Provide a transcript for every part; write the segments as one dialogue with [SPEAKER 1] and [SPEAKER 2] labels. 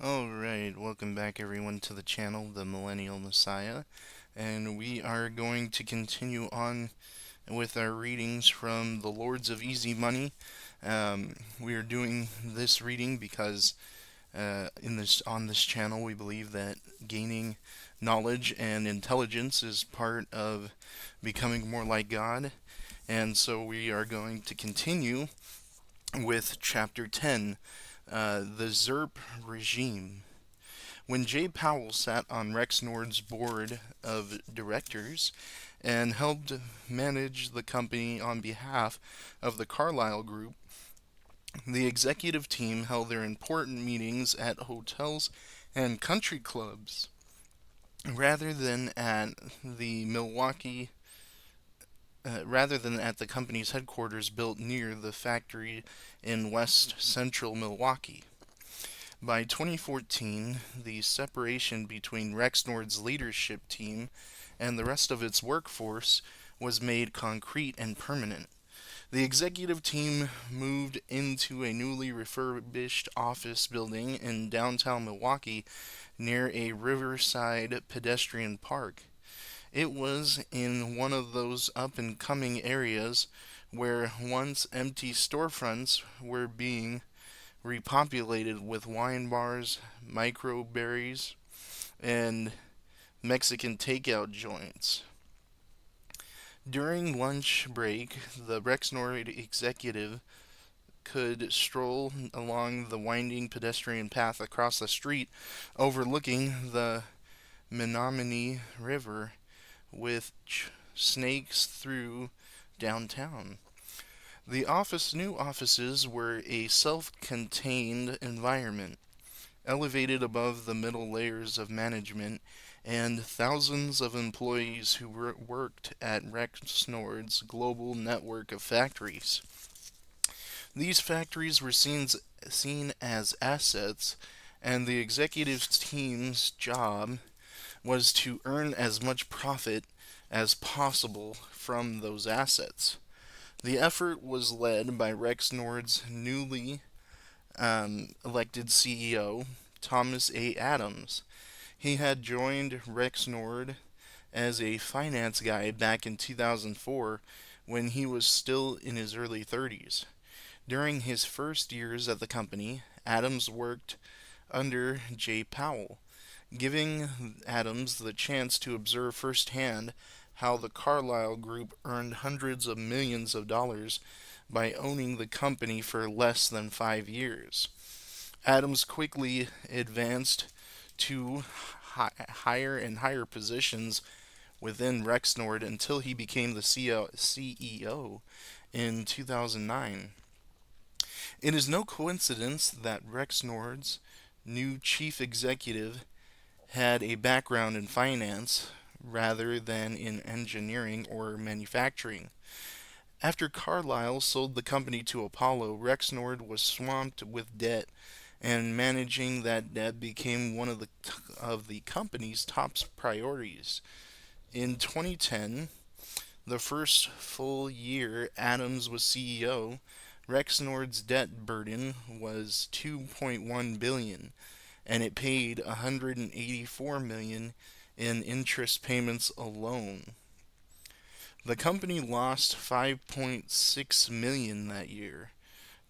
[SPEAKER 1] Alright, welcome back everyone to the channel, The Millennial Messiah, and we are going to continue on with our readings from the Lords of Easy Money. We are doing this reading because on this channel we believe that gaining knowledge and intelligence is part of becoming more like God, and so we are going to continue with Chapter 10, the Zirp Regime. When Jay Powell sat on Rexnord's board of directors and helped manage the company on behalf of the Carlyle Group, the executive team held their important meetings at hotels and country clubs rather than at the Milwaukee rather than at the company's headquarters built near the factory in west central Milwaukee. By 2014, the separation between Rexnord's leadership team and the rest of its workforce was made concrete and permanent. The executive team moved into a newly refurbished office building in downtown Milwaukee near a riverside pedestrian park. It was in one of those up and coming areas where once empty storefronts were being repopulated with wine bars, microberries, and Mexican takeout joints. During lunch break, the Rexnord executive could stroll along the winding pedestrian path across the street overlooking the Menominee River, which snakes through downtown. The new offices were a self-contained environment, elevated above the middle layers of management and thousands of employees who worked at Rexnord's global network of factories. These factories were seen as assets, and the executive team's job was to earn as much profit as possible from those assets. The effort was led by Rexnord's newly elected CEO, Thomas A. Adams. He had joined Rexnord as a finance guy back in 2004 when he was still in his early 30s. During his first years at the company, Adams worked under Jay Powell, giving Adams the chance to observe firsthand how the Carlyle Group earned hundreds of millions of dollars by owning the company for less than 5 years. Adams quickly advanced to higher and higher positions within Rexnord until he became the CEO in 2009. It is no coincidence that Rexnord's new chief executive had a background in finance rather than in engineering or manufacturing. After Carlyle sold the company to Apollo, Rexnord was swamped with debt, and managing that debt became one of the company's top priorities. In 2010, the first full year Adams was CEO, Rexnord's debt burden was 2.1 billion, and it paid 184 million in interest payments alone. The company lost 5.6 million that year.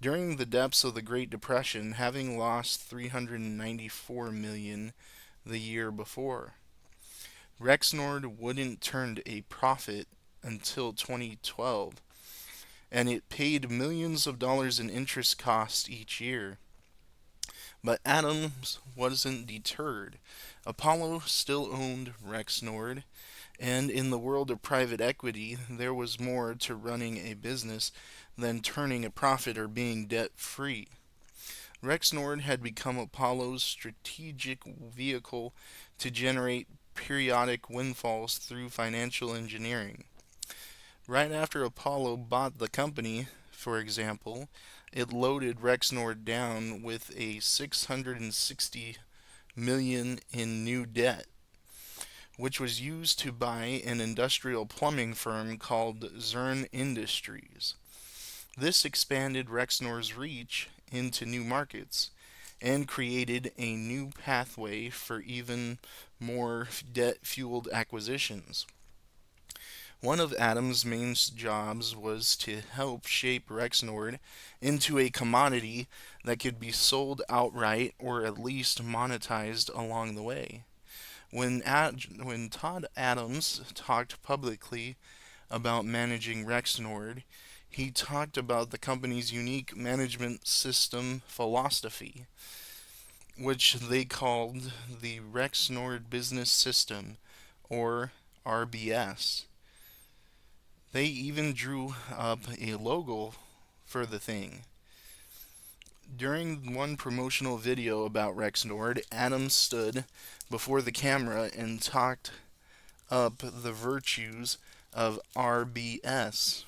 [SPEAKER 1] During the depths of the Great Depression, having lost 394 million the year before. Rexnord wouldn't turn a profit until 2012, and it paid millions of dollars in interest costs each year. But Adams wasn't deterred. Apollo still owned Rexnord, and in the world of private equity, there was more to running a business than turning a profit or being debt free. Rexnord had become Apollo's strategic vehicle to generate periodic windfalls through financial engineering. Right after Apollo bought the company, for example, it loaded Rexnord down with a 660 million in new debt, which was used to buy an industrial plumbing firm called Zirp Industries. This expanded Rexnord's reach into new markets, and created a new pathway for even more debt fueled acquisitions. One of Adams' main jobs was to help shape Rexnord into a commodity that could be sold outright or at least monetized along the way. When Todd Adams talked publicly about managing Rexnord, he talked about the company's unique management system philosophy, which they called the Rexnord Business System, or RBS. They even drew up a logo for the thing. During one promotional video about Rexnord, Adams stood before the camera and talked up the virtues of RBS.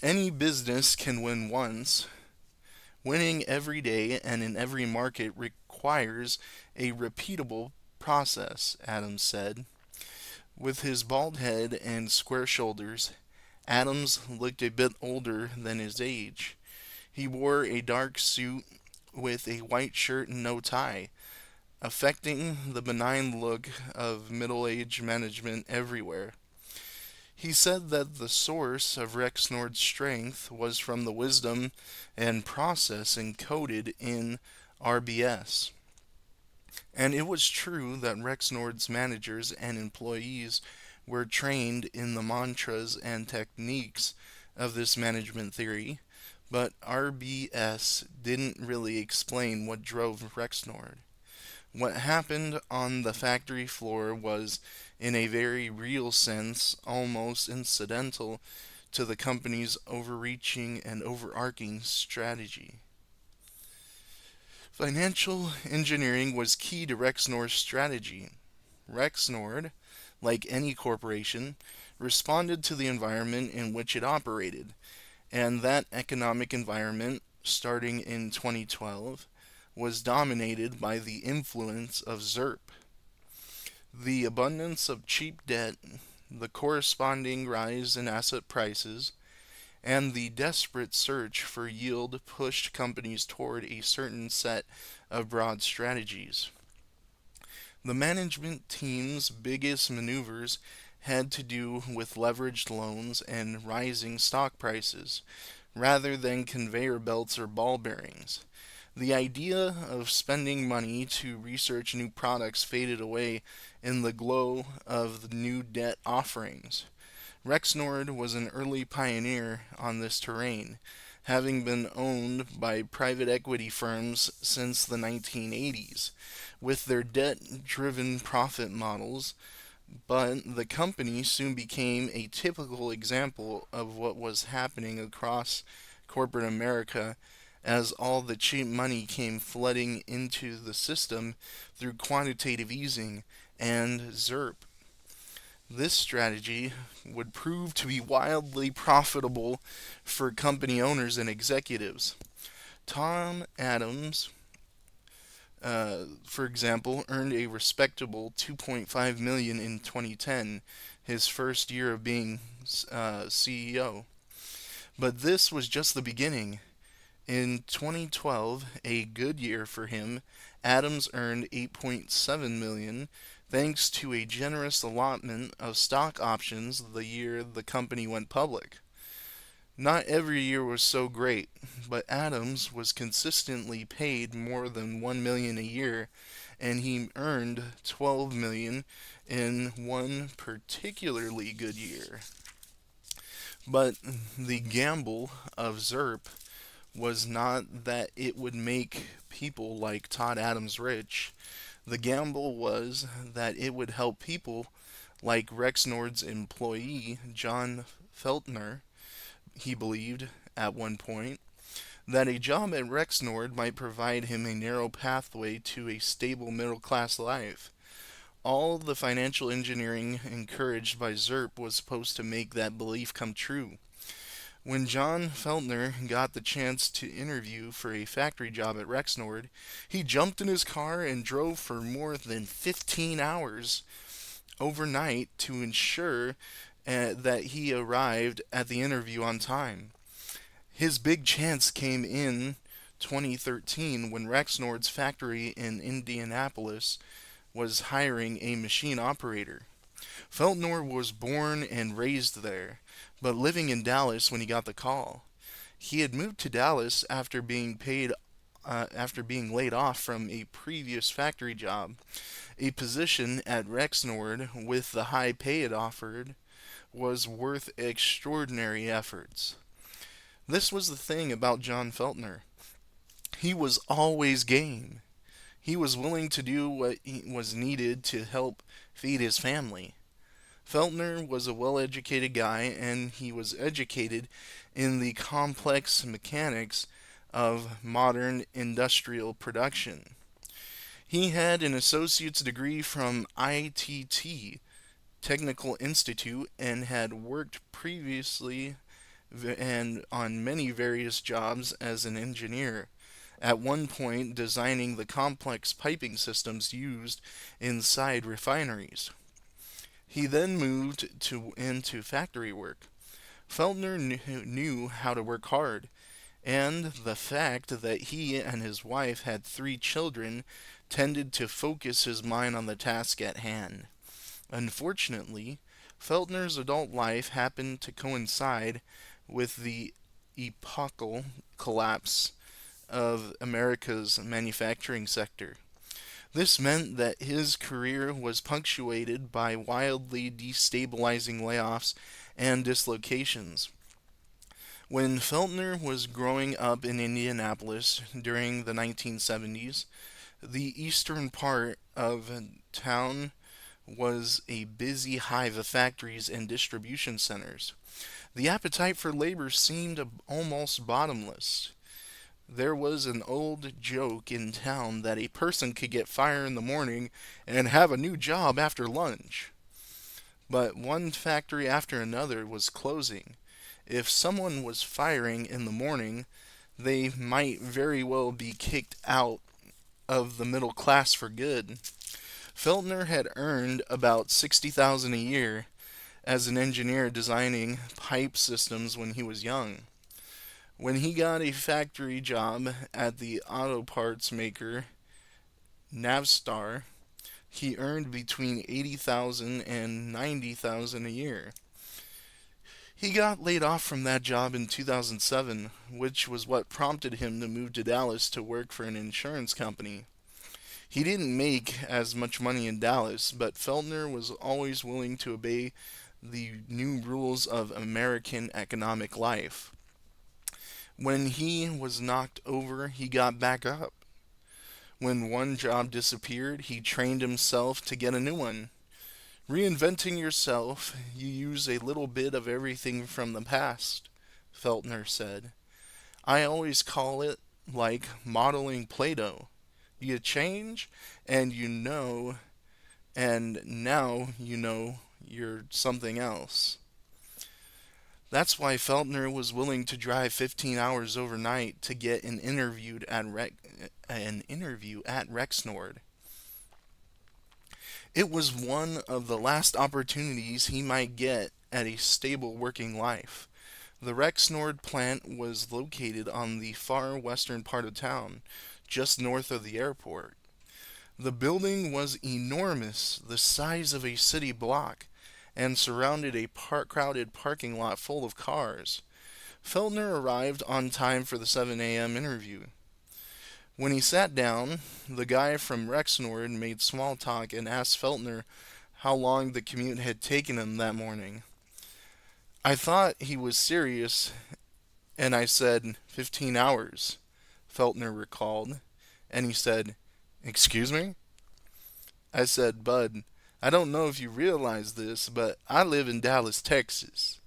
[SPEAKER 1] Any business can win once. Winning every day and in every market requires a repeatable process, Adams said. With his bald head and square shoulders, Adams looked a bit older than his age. He wore a dark suit with a white shirt and no tie, affecting the benign look of middle aged management everywhere. He said that the source of Rexnord's strength was from the wisdom and process encoded in RBS. And it was true that Rexnord's managers and employees were trained in the mantras and techniques of this management theory, but RBS didn't really explain what drove Rexnord. What happened on the factory floor was, in a very real sense, almost incidental to the company's overreaching and overarching strategy. Financial engineering was key to Rexnord's strategy. Rexnord, like any corporation, responded to the environment in which it operated, and that economic environment, starting in 2012, was dominated by the influence of Zirp. The abundance of cheap debt, the corresponding rise in asset prices, and the desperate search for yield pushed companies toward a certain set of broad strategies. The management team's biggest maneuvers had to do with leveraged loans and rising stock prices, rather than conveyor belts or ball bearings. The idea of spending money to research new products faded away in the glow of the new debt offerings. Rexnord was an early pioneer on this terrain, having been owned by private equity firms since the 1980s, with their debt driven profit models. But the company soon became a typical example of what was happening across corporate America as all the cheap money came flooding into the system through quantitative easing and Zirp. This strategy would prove to be wildly profitable for company owners and executives. Tom Adams, for example, earned a respectable 2.5 million in 2010, his first year of being CEO. But this was just the beginning. In 2012, a good year for him, Adams earned 8.7 million thanks to a generous allotment of stock options the year the company went public. Not every year was so great, but Adams was consistently paid more than 1 million a year, and he earned 12 million in one particularly good year. But the gamble of Zirp was not that it would make people like Todd Adams rich. The gamble was that it would help people like Rexnord's employee, John Feltner. He believed, at one point, that a job at Rexnord might provide him a narrow pathway to a stable middle class life. All the financial engineering encouraged by Zirp was supposed to make that belief come true. When John Feltner got the chance to interview for a factory job at Rexnord, he jumped in his car and drove for more than 15 hours overnight to ensure that he arrived at the interview on time. His big chance came in 2013 when Rexnord's factory in Indianapolis was hiring a machine operator. Feltner was born and raised there, but living in Dallas when he got the call. He had moved to Dallas after being laid off from a previous factory job. A position at Rexnord with the high pay it offered was worth extraordinary efforts. This was the thing about John Feltner. He was always game. He was willing to do what was needed to help feed his family. Feltner was a well educated guy, and he was educated in the complex mechanics of modern industrial production. He had an associate's degree from ITT, Technical Institute, and had worked previously and on many various jobs as an engineer, at one point designing the complex piping systems used inside refineries. He then moved into factory work. Feltner knew how to work hard, and the fact that he and his wife had 3 children tended to focus his mind on the task at hand. Unfortunately, Feltner's adult life happened to coincide with the epochal collapse of America's manufacturing sector. This meant that his career was punctuated by wildly destabilizing layoffs and dislocations. When Feltner was growing up in Indianapolis during the 1970s, the eastern part of town was a busy hive of factories and distribution centers. The appetite for labor seemed almost bottomless. There was an old joke in town that a person could get fired in the morning and have a new job after lunch. But one factory after another was closing. If someone was firing in the morning, they might very well be kicked out of the middle class for good. Feltner had earned about $60,000 a year as an engineer designing pipe systems when he was young. When he got a factory job at the auto parts maker Navstar, he earned between $80,000 and $90,000 a year. He got laid off from that job in 2007, which was what prompted him to move to Dallas to work for an insurance company. He didn't make as much money in Dallas, but Feltner was always willing to obey the new rules of American economic life. When he was knocked over, he got back up. When one job disappeared, he trained himself to get a new one. Reinventing yourself, you use a little bit of everything from the past, Feltner said. I always call it like modeling Play-Doh. You change, and now you know you're something else. That's why Feltner was willing to drive 15 hours overnight to get an interview at Rexnord. It was one of the last opportunities he might get at a stable working life. The Rexnord plant was located on the far western part of town, just north of the airport. The building was enormous, the size of a city block, and surrounded a crowded parking lot full of cars. Feltner arrived on time for the 7 a.m. interview. When he sat down, the guy from Rexnord made small talk and asked Feltner how long the commute had taken him that morning. I thought he was serious, and I said 15 hours, Feltner recalled, and he said, "Excuse me?" I said, "Bud, I don't know if you realize this, but I live in Dallas, Texas."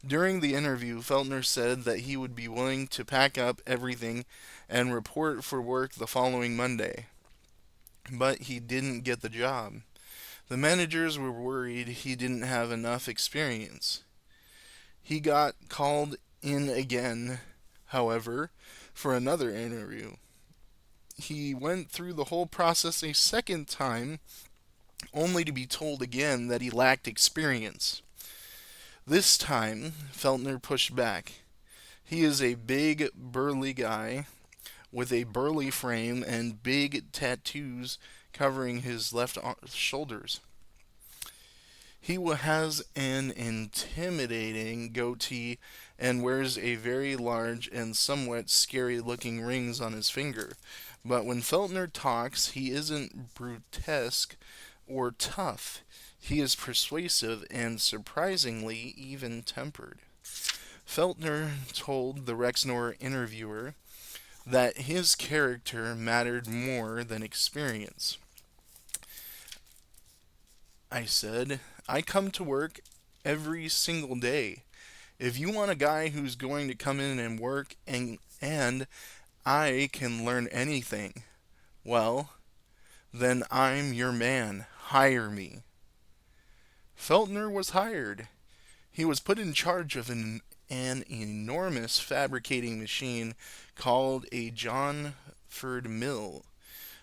[SPEAKER 1] During the interview, Feltner said that he would be willing to pack up everything and report for work the following Monday. But he didn't get the job. The managers were worried he didn't have enough experience. He got called in again, however, for another interview. He went through the whole process a second time, only to be told again that he lacked experience. This time, Feltner pushed back. He is a big, burly guy with a burly frame and big tattoos covering his shoulders. He has an intimidating goatee and wears a very large and somewhat scary looking rings on his finger. But when Feltner talks, he isn't brutesque or tough. He is persuasive and surprisingly even tempered. Feltner told the Rexnor interviewer that his character mattered more than experience. I said, I come to work every single day. If you want a guy who's going to come in and work and I can learn anything, well, then I'm your man. Hire me. Feltner was hired. He was put in charge of an enormous fabricating machine called a Johnford mill,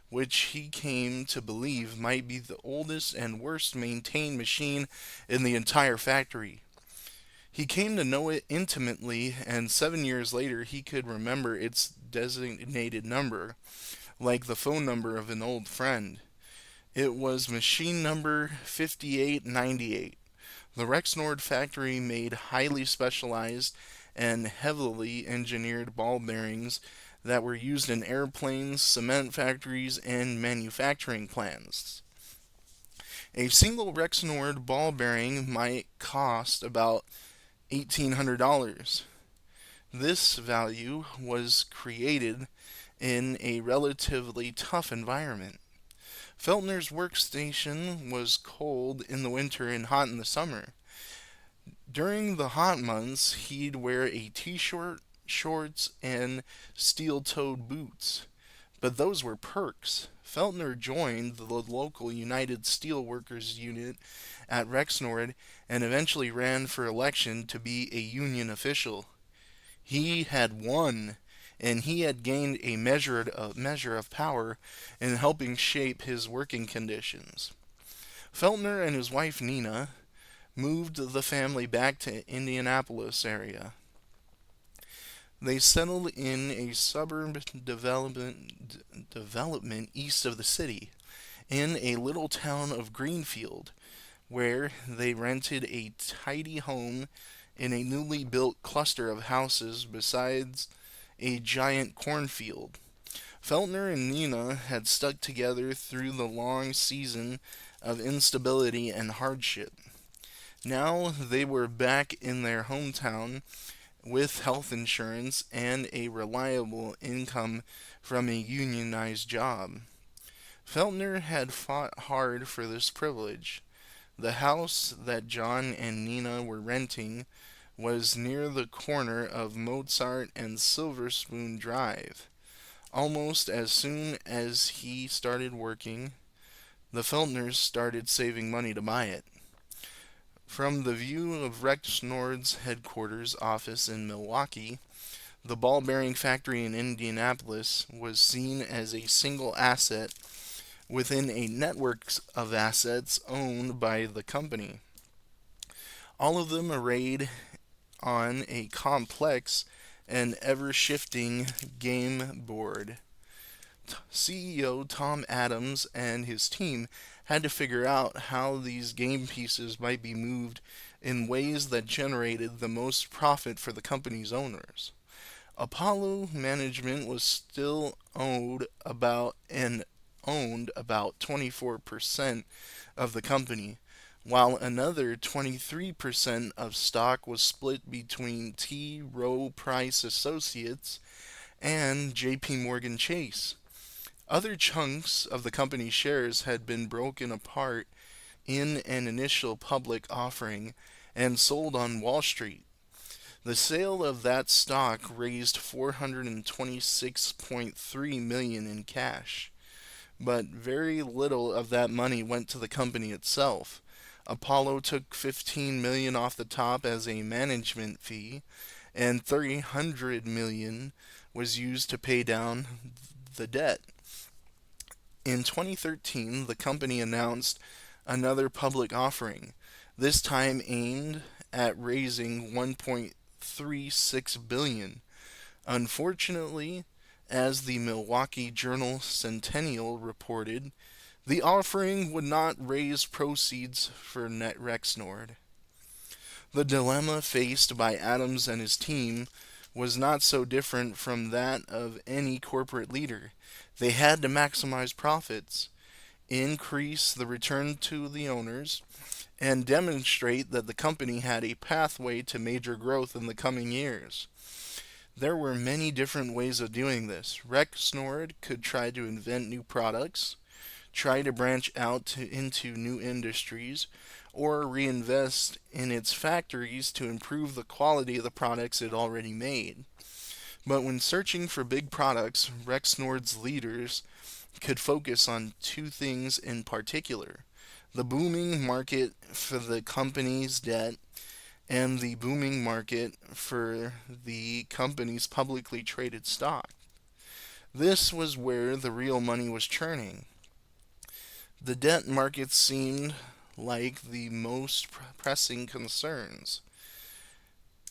[SPEAKER 1] which he came to believe might be the oldest and worst maintained machine in the entire factory. He came to know it intimately, and 7 years later he could remember its designated number, like the phone number of an old friend. It was machine number 5898. The Rexnord factory made highly specialized and heavily engineered ball bearings that were used in airplanes, cement factories, and manufacturing plants. A single Rexnord ball bearing might cost about $1,800. This value was created in a relatively tough environment. Feltner's workstation was cold in the winter and hot in the summer. During the hot months, he'd wear a t-shirt, shorts, and steel-toed boots. But those were perks. Feltner joined the local United Steelworkers Unit at Rexnord and eventually ran for election to be a union official. He had won, and he had gained a measure of power in helping shape his working conditions. Feltner and his wife Nina moved the family back to Indianapolis area. They settled in a suburb development east of the city, in a little town of Greenfield, where they rented a tidy home in a newly built cluster of houses besides a giant cornfield. Feltner and Nina had stuck together through the long season of instability and hardship. Now they were back in their hometown with health insurance and a reliable income from a unionized job. Feltner had fought hard for this privilege. The house that John and Nina were renting was near the corner of Mozart and Silver Spoon Drive. Almost as soon as he started working, the Feltners started saving money to buy it. From the view of Rexnord's headquarters office in Milwaukee, the ball bearing factory in Indianapolis was seen as a single asset within a network of assets owned by the company. All of them arrayed on a complex and ever-shifting game board. CEO Tom Adams and his team had to figure out how these game pieces might be moved in ways that generated the most profit for the company's owners. Apollo management was still owned about 24% of the company, while another 23% of stock was split between T. Rowe Price Associates and J.P. Morgan Chase. Other chunks of the company's shares had been broken apart in an initial public offering and sold on Wall Street. The sale of that stock raised $426.3 million in cash, but very little of that money went to the company itself. Apollo took $15 million off the top as a management fee, and $300 million was used to pay down the debt. In 2013, the company announced another public offering, this time aimed at raising 1.36 billion. Unfortunately, as the Milwaukee Journal Centennial reported, the offering would not raise proceeds for Net Rexnord. The dilemma faced by Adams and his team was not so different from that of any corporate leader. They had to maximize profits, increase the return to the owners, and demonstrate that the company had a pathway to major growth in the coming years. There were many different ways of doing this. Rexnord could try to invent new products, try to branch out into new industries, or reinvest in its factories to improve the quality of the products it already made. But when searching for big products, Rexnord's leaders could focus on two things in particular: the booming market for the company's debt and the booming market for the company's publicly traded stock. This was where the real money was churning. The debt market seemed like the most pressing concerns.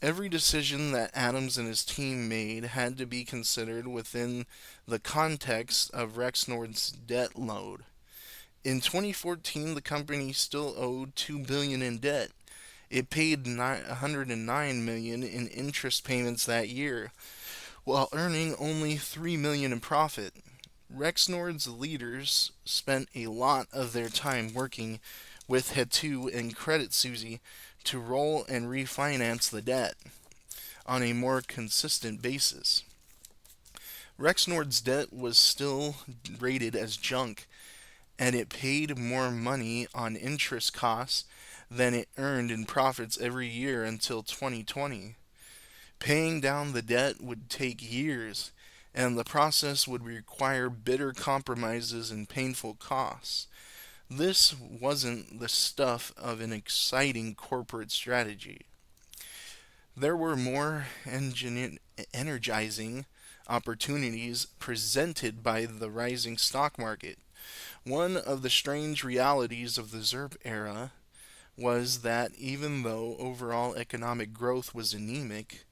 [SPEAKER 1] Every decision that Adams and his team made had to be considered within the context of Rexnord's debt load. In 2014, the company still owed $2 billion in debt. It paid $109 million in interest payments that year, while earning only $3 million in profit. Rexnord's leaders spent a lot of their time working with Hetu and Credit Suisse to roll and refinance the debt on a more consistent basis. Rexnord's debt was still rated as junk, and it paid more money on interest costs than it earned in profits every year until 2020. Paying down the debt would take years, and the process would require bitter compromises and painful costs. This wasn't the stuff of an exciting corporate strategy. There were more energizing opportunities presented by the rising stock market. One of the strange realities of the Zirp era was that even though overall economic growth was anemic,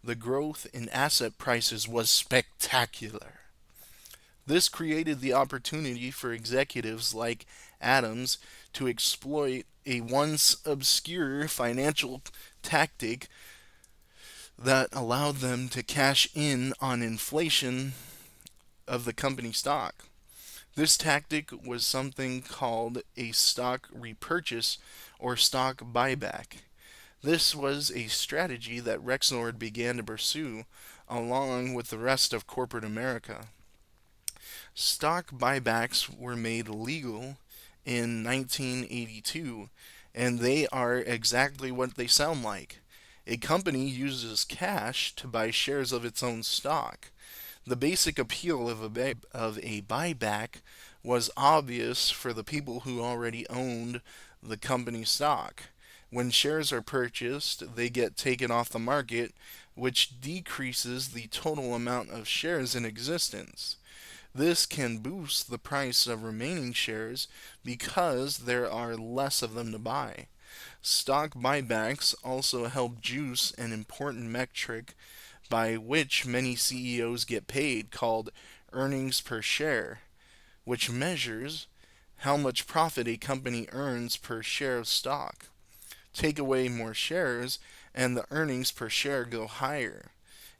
[SPEAKER 1] the growth in asset prices was spectacular. This created the opportunity for executives like Adams to exploit a once obscure financial tactic that allowed them to cash in on inflation of the company stock. This tactic was something called a stock repurchase or stock buyback. This was a strategy that Rexnord began to pursue along with the rest of corporate America. Stock buybacks were made legal in 1982, and they are exactly what they sound like. A company uses cash to buy shares of its own stock. The basic appeal of a buyback was obvious for the people who already owned the company stock. When shares are purchased, they get taken off the market, which decreases the total amount of shares in existence. This can boost the price of remaining shares because there are less of them to buy. Stock buybacks also help juice an important metric by which many CEOs get paid, called earnings per share, which measures how much profit a company earns per share of stock. Take away more shares, and the earnings per share go higher.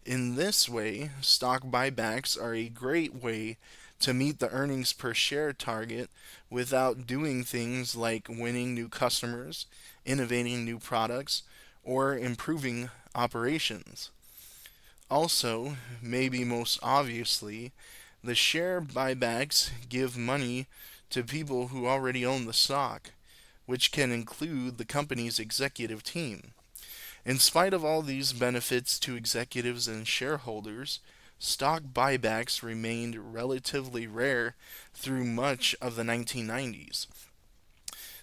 [SPEAKER 1] In this way, stock buybacks are a great way to meet the earnings per share target without doing things like winning new customers, innovating new products, or improving operations. Also, maybe most obviously, the share buybacks give money to people who already own the stock, which can include the company's executive team. In spite of all these benefits to executives and shareholders, stock buybacks remained relatively rare through much of the 1990s.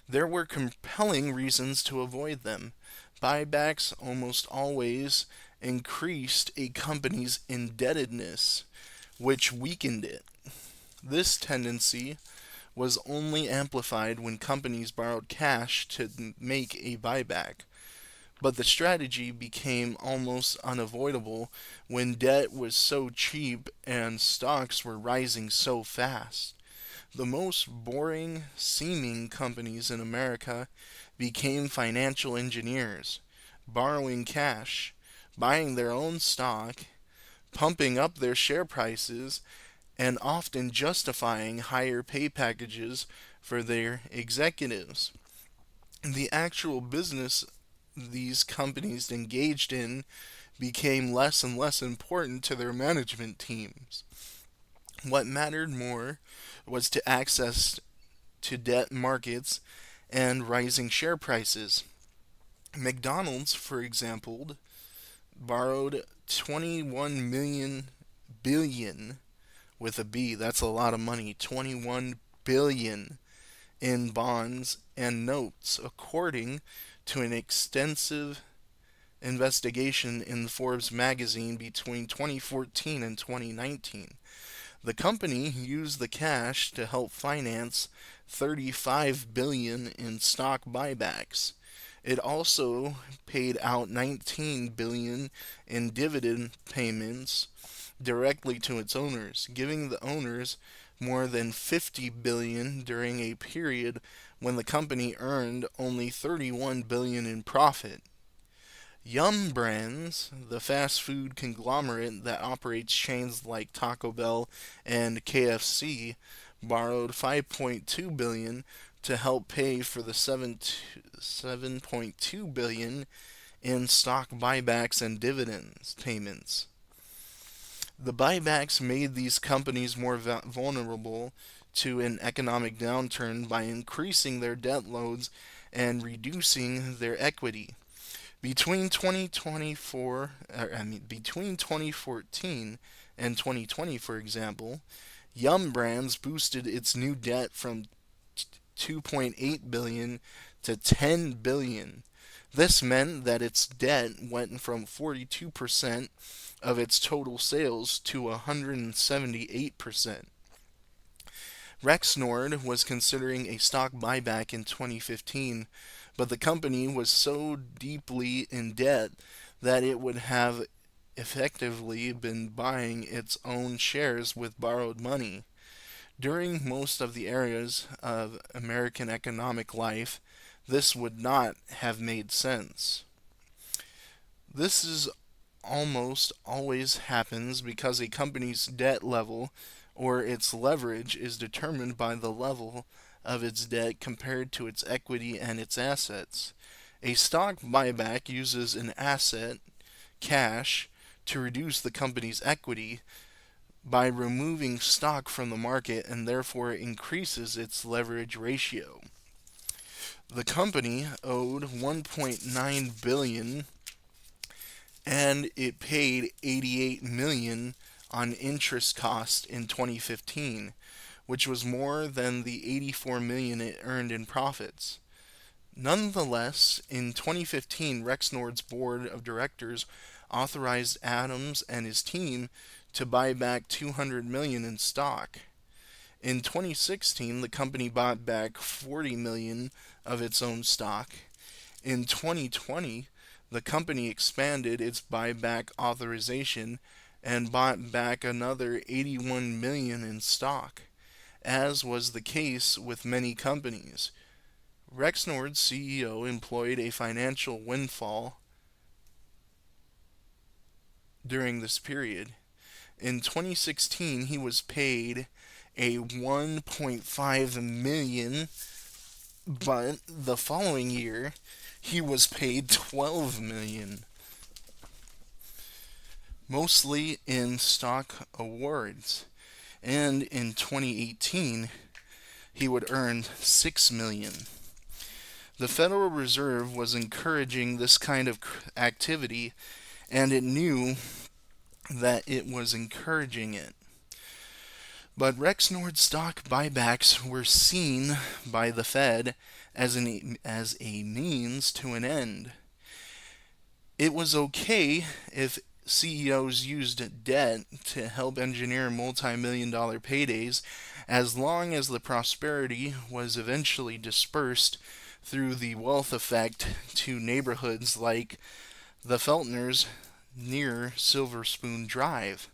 [SPEAKER 1] There were compelling reasons to avoid them. Buybacks almost always increased a company's indebtedness, which weakened it. This tendency was only amplified when companies borrowed cash to make a buyback. But the strategy became almost unavoidable when debt was so cheap and stocks were rising so fast. The most boring seeming companies in America became financial engineers, borrowing cash, buying their own stock, pumping up their share prices, and often justifying higher pay packages for their executives. The actual business these companies engaged in became less and less important to their management teams. What mattered more was to access to debt markets and rising share prices. McDonald's, for example, borrowed 21 million billion with a B. That's a lot of money. 21 billion in bonds and notes, according to an extensive investigation in Forbes magazine between 2014 and 2019. The company used the cash to help finance 35 billion in stock buybacks. It also paid out 19 billion in dividend payments directly to its owners, giving the owners more than 50 billion during a period when the company earned only 31 billion in profit. Yum Brands, the fast food conglomerate that operates chains like Taco Bell and KFC, borrowed 5.2 billion to help pay for the 7.2 billion in stock buybacks and dividends payments. The buybacks made these companies more vulnerable to an economic downturn by increasing their debt loads and reducing their equity. Between 2014 and 2020, for example, Yum Brands boosted its new debt from 2.8 billion to 10 billion. This meant that its debt went from 42% of its total sales to 178%. Rexnord was considering a stock buyback in 2015, but the company was so deeply in debt that it would have effectively been buying its own shares with borrowed money. During most of the eras of American economic life, this would not have made sense. This is almost always happens because a company's debt level or its leverage is determined by the level of its debt compared to its equity and its assets. A stock buyback uses an asset, cash, to reduce the company's equity by removing stock from the market and therefore increases its leverage ratio. The company owed 1.9 billion and it paid 88 million on interest cost in 2015, which was more than the 84 million it earned in profits. Nonetheless, in 2015, Rexnord's board of directors authorized Adams and his team to buy back 200 million in stock. In 2016, the company bought back 40 million of its own stock. In 2020, the company expanded its buyback authorization and bought back another 81 million in stock, as was the case with many companies. Rexnord's CEO employed a financial windfall during this period. In 2016, he was paid a 1.5 million, but the following year, he was paid 12 million, mostly in stock awards. And in 2018, he would earn 6 million. The Federal Reserve was encouraging this kind of activity, and it knew that it was encouraging it. But Rexnord stock buybacks were seen by the Fed as a means to an end. It was okay if CEOs used debt to help engineer multi-million-dollar paydays as long as the prosperity was eventually dispersed through the wealth effect to neighborhoods like the Feltners near Silver Spoon Drive.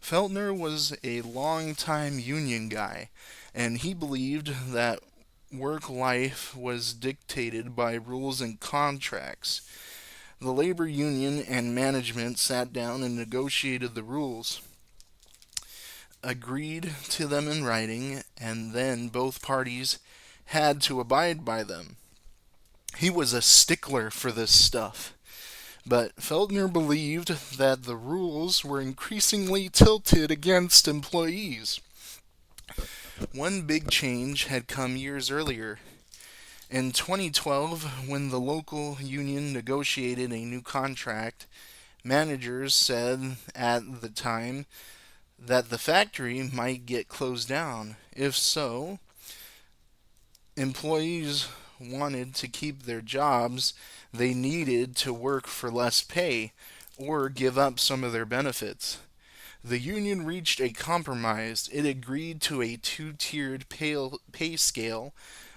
[SPEAKER 1] Feltner was a longtime union guy, and he believed that work life was dictated by rules and contracts. The labor union and management sat down and negotiated the rules, agreed to them in writing, and then both parties had to abide by them. He was a stickler for this stuff. But Feldner believed that the rules were increasingly tilted against employees. One big change had come years earlier. In 2012, when the local union negotiated a new contract, managers said at the time that the factory might get closed down. If so, employees wanted to keep their jobs, they needed to work for less pay or give up some of their benefits. The union reached a compromise. It agreed to a two-tiered pay scale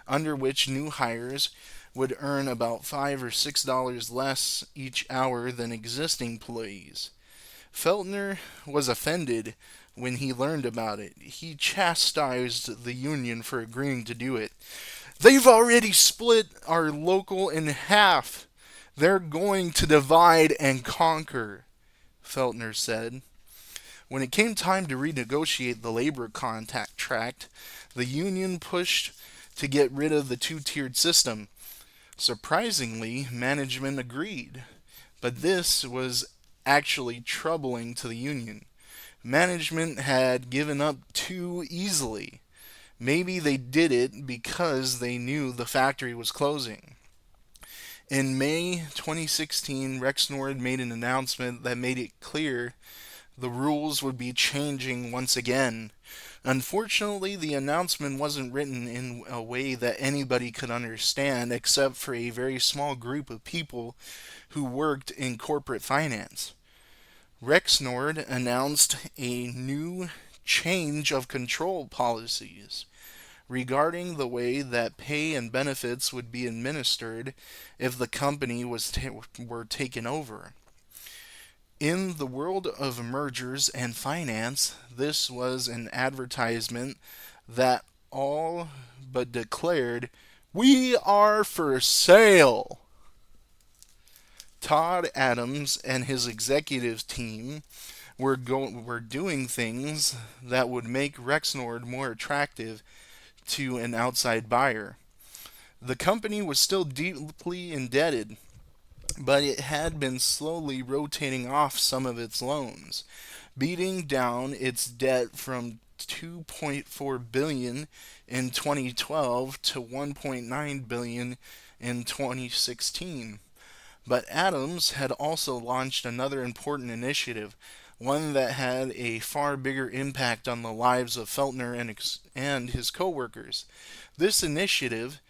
[SPEAKER 1] under which new hires would earn about $5 or $6 less each hour than existing employees. Feltner was offended when he learned about it. He chastised the union for agreeing to do it. They've already split our local in half. They're going to divide and conquer, Feltner said. When it came time to renegotiate the labor contract, the union pushed to get rid of the two-tiered system. Surprisingly, management agreed. But this was actually troubling to the union. Management had given up too easily. Maybe they did it because they knew the factory was closing. In May 2016, Rexnord made an announcement that made it clear the rules would be changing once again. Unfortunately, the announcement wasn't written in a way that anybody could understand except for a very small group of people who worked in corporate finance. Rexnord announced a new change of control policies regarding the way that pay and benefits would be administered if the company were taken over. In the world of mergers and finance, this was an advertisement that all but declared, "We are for sale." Todd Adams and his executive team were doing things that would make Rexnord more attractive to an outside buyer. The company was still deeply indebted, but it had been slowly rotating off some of its loans, beating down its debt from $2.4 billion in 2012 to $1.9 billion in 2016. But Adams had also launched another important initiative, one that had a far bigger impact on the lives of Feltner and his coworkers. This initiative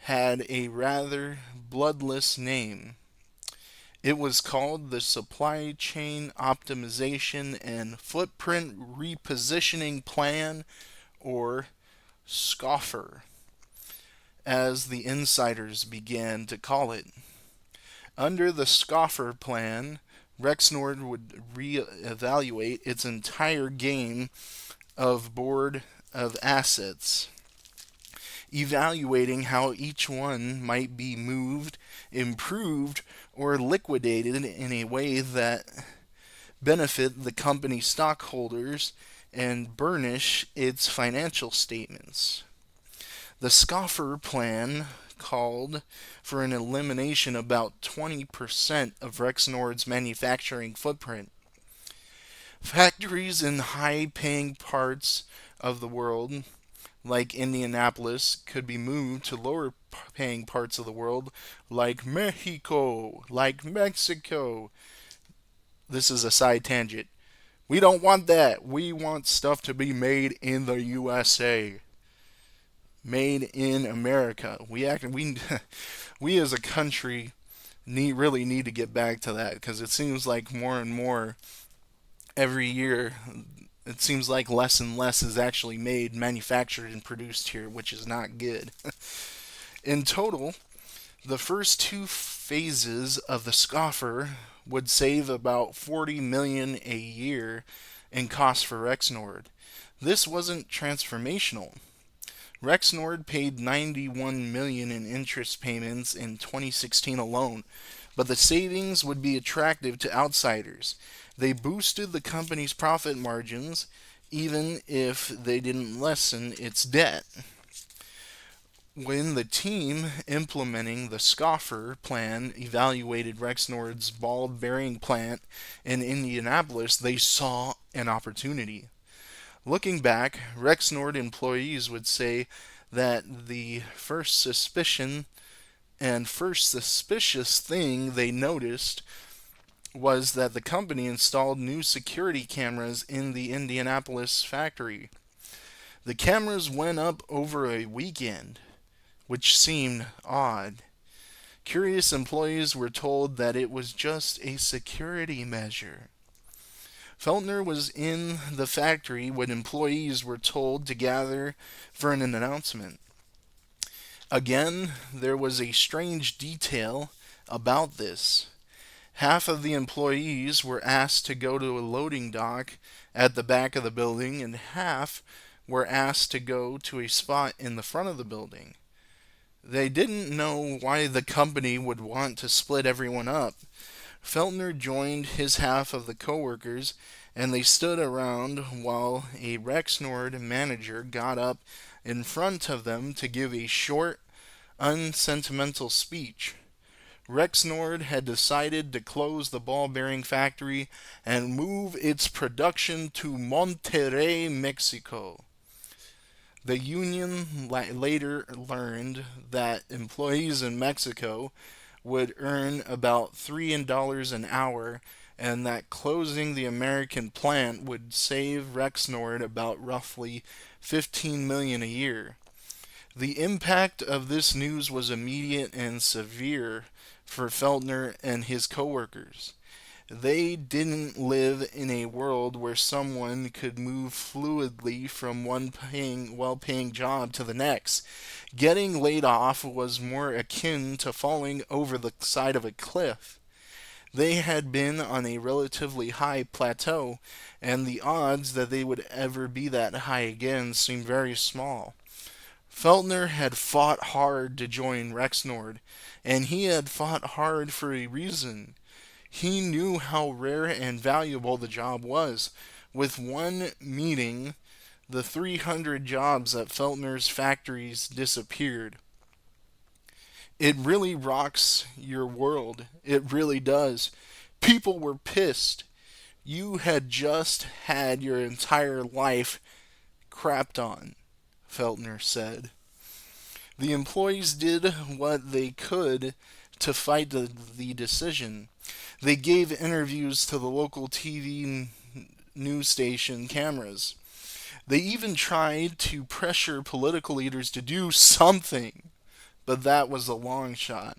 [SPEAKER 1] had a rather bloodless name. It was called the Supply Chain Optimization and Footprint Repositioning Plan, or SCOFR, as the insiders began to call it. Under the SCOFR plan, Rexnord would reevaluate its entire game of board of assets, evaluating how each one might be moved, improved, or liquidated in a way that benefit the company stockholders and burnish its financial statements. The SCOFR plan called for an elimination of about 20% of Rexnord's manufacturing footprint. Factories in high-paying parts of the world, like Indianapolis, could be moved to lower-paying parts of the world, like Mexico, like Mexico. This is a side tangent. We don't want that. We want stuff to be made in the USA. Made in America. We as a country really need to get back to that, because it seems like more and more every year, it seems like less and less is actually made, manufactured, and produced here, which is not good. In total, the first two phases of the scoffer would save about 40 million a year in costs for Rexnord. This wasn't transformational. Rexnord paid 91 million in interest payments in 2016 alone, but the savings would be attractive to outsiders. They boosted the company's profit margins even if they didn't lessen its debt. When the team implementing the Scoffer plan evaluated Rexnord's ball bearing plant in Indianapolis, they saw an opportunity. Looking back, Rexnord employees would say that the first suspicious thing they noticed was that the company installed new security cameras in the Indianapolis factory. The cameras went up over a weekend, which seemed odd. Curious employees were told that it was just a security measure. Feltner was in the factory when employees were told to gather for an announcement. Again, there was a strange detail about this. Half of the employees were asked to go to a loading dock at the back of the building, and half were asked to go to a spot in the front of the building. They didn't know why the company would want to split everyone up. Feltner joined his half of the coworkers, and they stood around while a Rexnord manager got up in front of them to give a short, unsentimental speech. Rexnord had decided to close the ball bearing factory and move its production to Monterrey, Mexico. The union later learned that employees in Mexico would earn about $3 an hour, and that closing the American plant would save Rexnord about roughly 15 million a year. The impact of this news was immediate and severe for Feltner and his coworkers. They didn't live in a world where someone could move fluidly from one well-paying job to the next. Getting laid off was more akin to falling over the side of a cliff. They had been on a relatively high plateau, and the odds that they would ever be that high again seemed very small. Feltner had fought hard to join Rexnord, and he had fought hard for a reason. He knew how rare and valuable the job was. With one meeting, the 300 jobs at Feltner's factories disappeared. It really rocks your world. It really does. People were pissed. You had just had your entire life crapped on, Feltner said. The employees did what they could to fight the decision. They gave interviews to the local TV news station cameras. They even tried to pressure political leaders to do something, but that was a long shot.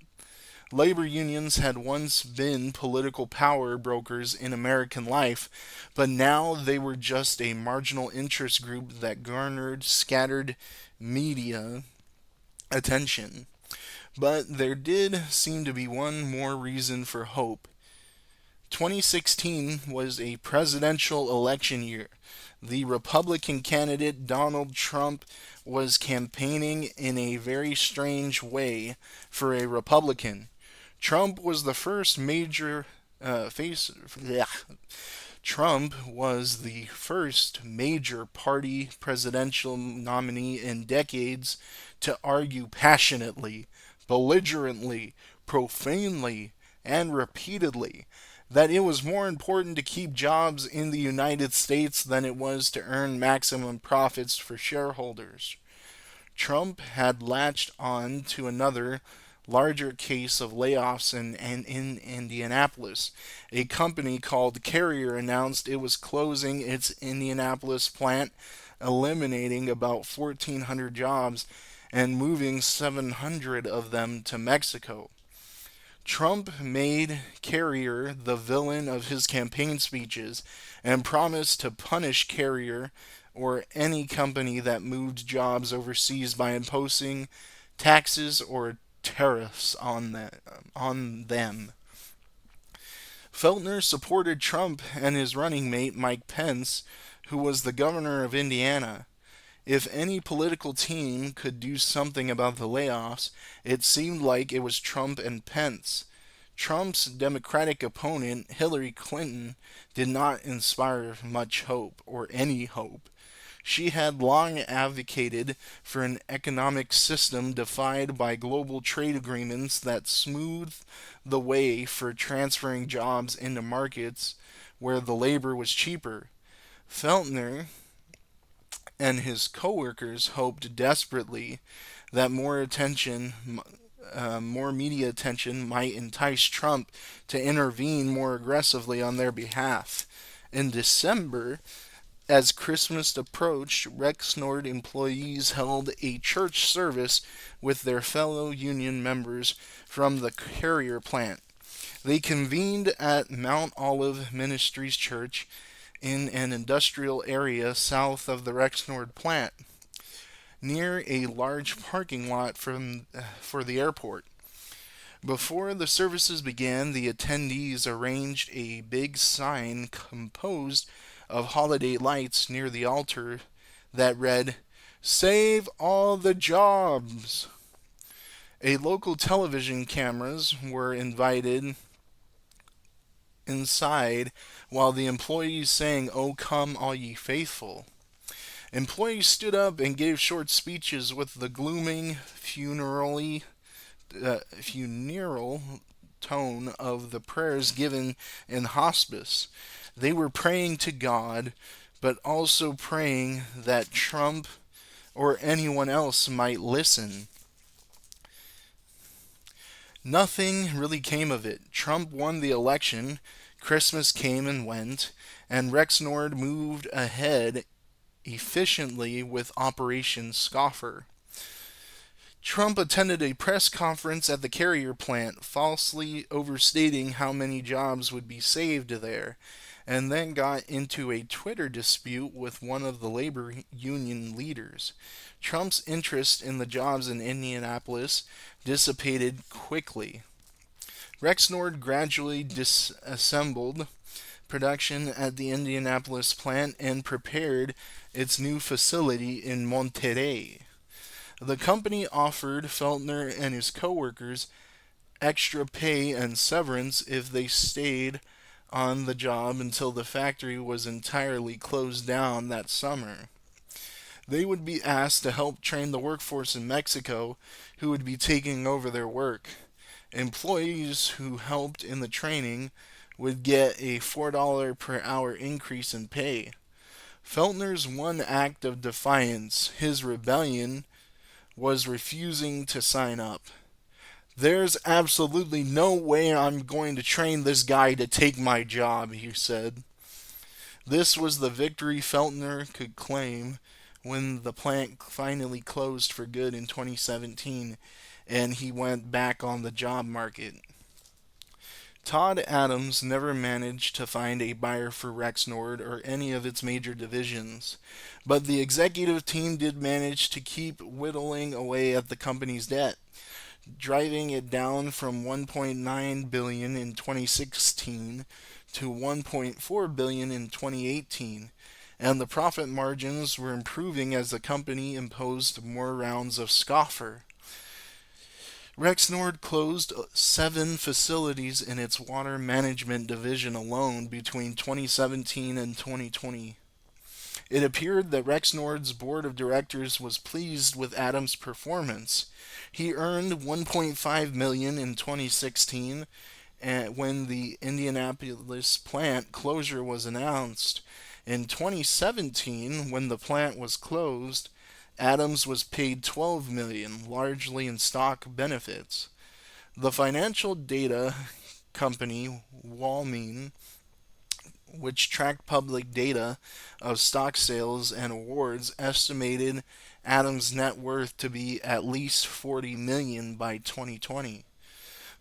[SPEAKER 1] Labor unions had once been political power brokers in American life, but now they were just a marginal interest group that garnered scattered media attention. But there did seem to be one more reason for hope. 2016 was a presidential election year. The Republican candidate Donald Trump was campaigning in a very strange way for a Republican. Trump was the first major face. Trump was the first major party presidential nominee in decades to argue passionately, belligerently, profanely, and repeatedly that it was more important to keep jobs in the United States than it was to earn maximum profits for shareholders. Trump had latched on to another larger case of layoffs in Indianapolis. A company called Carrier announced it was closing its Indianapolis plant, eliminating about 1,400 jobs and moving 700 of them to Mexico. Trump made Carrier the villain of his campaign speeches and promised to punish Carrier or any company that moved jobs overseas by imposing taxes or tariffs on them. Feltner supported Trump and his running mate Mike Pence, who was the governor of Indiana. If any political team could do something about the layoffs, it seemed like it was Trump and Pence. Trump's Democratic opponent, Hillary Clinton, did not inspire much hope, or any hope. She had long advocated for an economic system defined by global trade agreements that smoothed the way for transferring jobs into markets where the labor was cheaper. Feltner and his coworkers hoped desperately that more media attention might entice Trump to intervene more aggressively on their behalf. In December, as Christmas approached, Rexnord employees held a church service with their fellow union members from the carrier plant. They convened at Mount Olive Ministries Church in an industrial area south of the Rexnord plant, near a large parking lot for the airport. Before the services began, the attendees arranged a big sign composed of holiday lights near the altar that read, "Save all the jobs." A local television cameras were invited inside while the employees sang, "O come, all ye faithful." Employees stood up and gave short speeches with the glooming, funereal tone of the prayers given in hospice. They were praying to God, but also praying that Trump or anyone else might listen. Nothing really came of it. Trump won the election, Christmas came and went, and Rexnord moved ahead efficiently with Operation Scoffer. Trump attended a press conference at the carrier plant, falsely overstating how many jobs would be saved there, and then got into a Twitter dispute with one of the labor union leaders. Trump's interest in the jobs in Indianapolis dissipated quickly. Rexnord gradually disassembled production at the Indianapolis plant and prepared its new facility in Monterrey. The company offered Feltner and his coworkers extra pay and severance if they stayed on the job until the factory was entirely closed down that summer. They would be asked to help train the workforce in Mexico who would be taking over their work. Employees who helped in the training would get a $4 per hour increase in pay. Feltner's one act of defiance, his rebellion, was refusing to sign up. "There's absolutely no way I'm going to train this guy to take my job," he said. This was the victory Feltner could claim when the plant finally closed for good in 2017 and he went back on the job market. Todd Adams never managed to find a buyer for Rexnord or any of its major divisions, but the executive team did manage to keep whittling away at the company's debt, driving it down from $1.9 billion in 2016 to $1.4 billion in 2018, and the profit margins were improving as the company imposed more rounds of scoffer. Rexnord closed 7 facilities in its water management division alone between 2017 and 2020. It appeared that Rexnord's board of directors was pleased with Adams' performance. He earned $1.5 million in 2016 when the Indianapolis plant closure was announced. In 2017, when the plant was closed, Adams was paid $12 million, largely in stock benefits. The financial data company Walmine, which tracked public data of stock sales and awards, estimated Adams' net worth to be at least $40 million by 2020.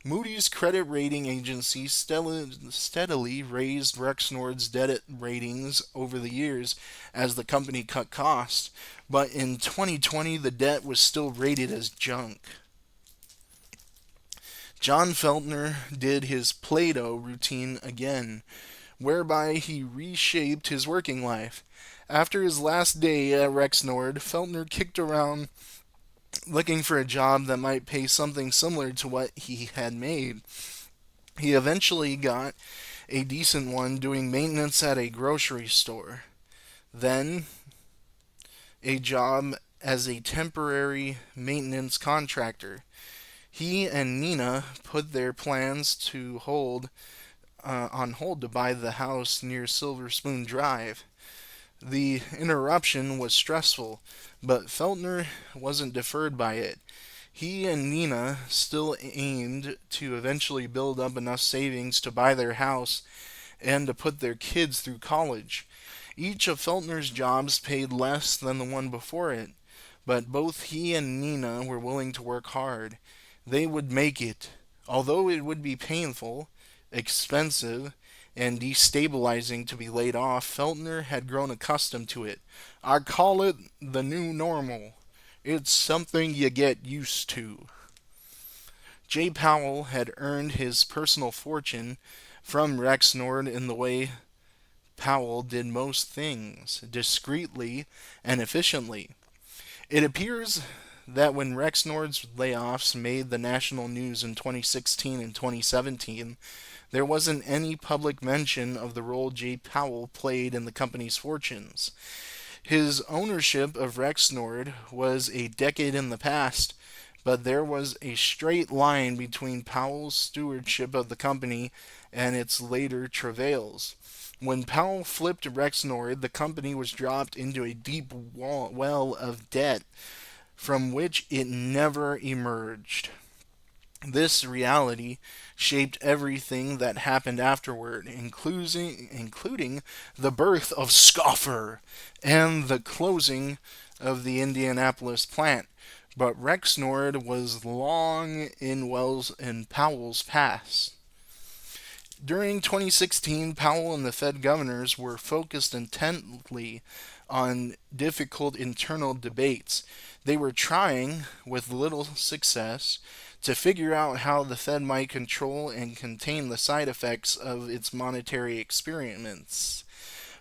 [SPEAKER 1] Moody's credit rating agency steadily raised Rexnord's debt ratings over the years as the company cut costs, but in 2020 the debt was still rated as junk. John Feltner did his Play-Doh routine again, whereby he reshaped his working life. After his last day at Rexnord, Feltner kicked around looking for a job that might pay something similar to what he had made. He eventually got a decent one doing maintenance at a grocery store. Then, a job as a temporary maintenance contractor. He and Nina put their plans on hold to buy the house near Silver Spoon Drive. The interruption was stressful, but Feltner wasn't deferred by it. He and Nina still aimed to eventually build up enough savings to buy their house and to put their kids through college. Each of Feltner's jobs paid less than the one before it, but both he and Nina were willing to work hard. They would make it, although it would be painful, expensive, and destabilizing to be laid off. Feltner had grown accustomed to it. I call it the new normal. It's something you get used to. Jay Powell had earned his personal fortune from Rexnord in the way Powell did most things, discreetly and efficiently. It appears that when Rexnord's layoffs made the national news in 2016 and 2017, there wasn't any public mention of the role Jay Powell played in the company's fortunes. His ownership of Rexnord was a decade in the past, but there was a straight line between Powell's stewardship of the company and its later travails. When Powell flipped Rexnord, the company was dropped into a deep well of debt from which it never emerged. This reality shaped everything that happened afterward, including the birth of Scoffer and the closing of the Indianapolis plant. But Rexnord was long in Powell's past. During 2016, Powell and the Fed governors were focused intently on difficult internal debates. They were trying, with little success, to figure out how the Fed might control and contain the side effects of its monetary experiments.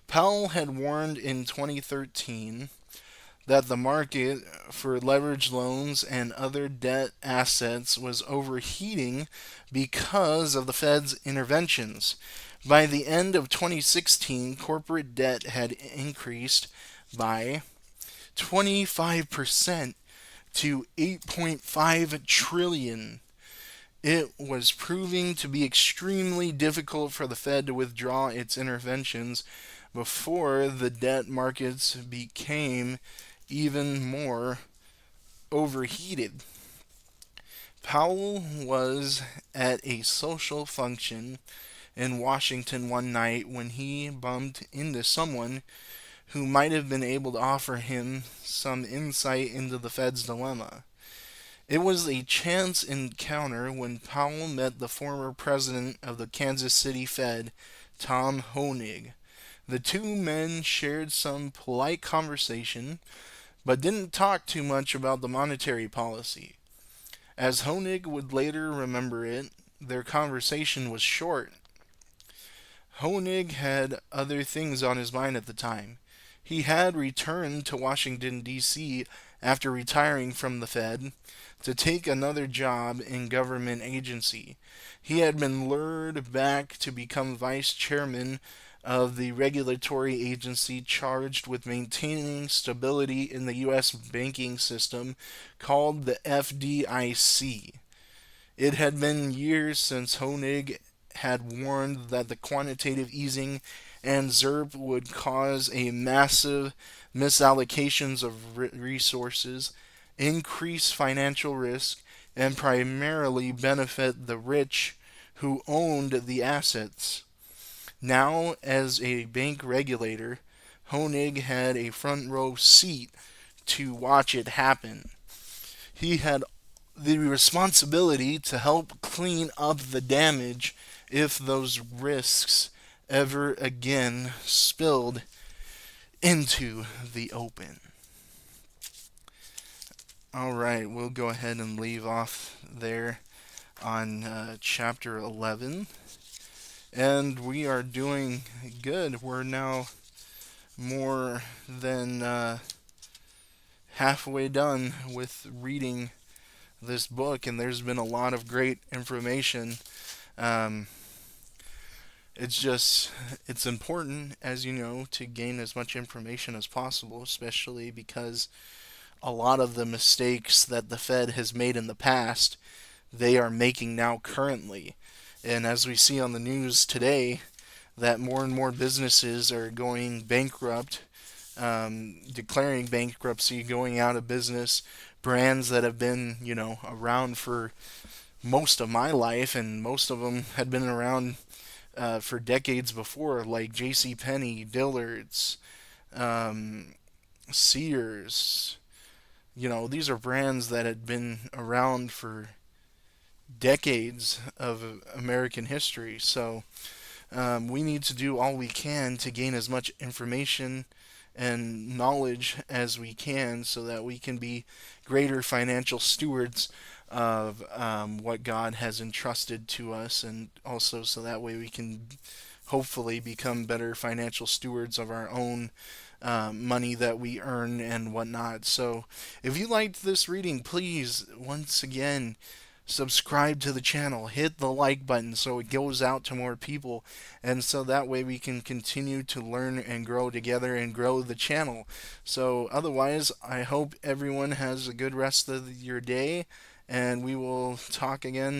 [SPEAKER 1] Powell had warned in 2013 that the market for leveraged loans and other debt assets was overheating because of the Fed's interventions. By the end of 2016, corporate debt had increased by 25% to 8.5 trillion. It was proving to be extremely difficult for the Fed to withdraw its interventions before the debt markets became even more overheated. Powell was at a social function in Washington one night when he bumped into someone who might have been able to offer him some insight into the Fed's dilemma. It was a chance encounter when Powell met the former president of the Kansas City Fed, Tom Hoenig. The two men shared some polite conversation, but didn't talk too much about the monetary policy. As Hoenig would later remember it, their conversation was short. Hoenig had other things on his mind at the time. He had returned to Washington, D.C. after retiring from the Fed to take another job in government agency. He had been lured back to become vice chairman of the regulatory agency charged with maintaining stability in the U.S. banking system called the FDIC. It had been years since Hoenig had warned that the quantitative easing and Zirp would cause a massive misallocations of resources, increase financial risk, and primarily benefit the rich who owned the assets. Now, as a bank regulator, Hoenig had a front row seat to watch it happen. He had the responsibility to help clean up the damage if those risks ever again spilled into the open. All right, we'll go ahead and leave off there on chapter 11. And we are doing good. We're now more than halfway done with reading this book, and there's been a lot of great information. Um, it's important, as you know, to gain as much information as possible, especially because a lot of the mistakes that the Fed has made in the past, they are making now currently. And as we see on the news today, that more and more businesses are going bankrupt, declaring bankruptcy, going out of business. Brands that have been, around for most of my life, and most of them had been around for decades before, like J.C. Penney, Dillard's, um, Sears. These are brands that had been around for decades of American history. So we need to do all we can to gain as much information and knowledge as we can so that we can be greater financial stewards of what God has entrusted to us, and also so that way we can hopefully become better financial stewards of our own money that we earn and whatnot. So if you liked this reading, please, once again, subscribe to the channel, hit the like button so it goes out to more people, and so that way we can continue to learn and grow together and grow the channel. So otherwise, I hope everyone has a good rest of your day, and we will talk again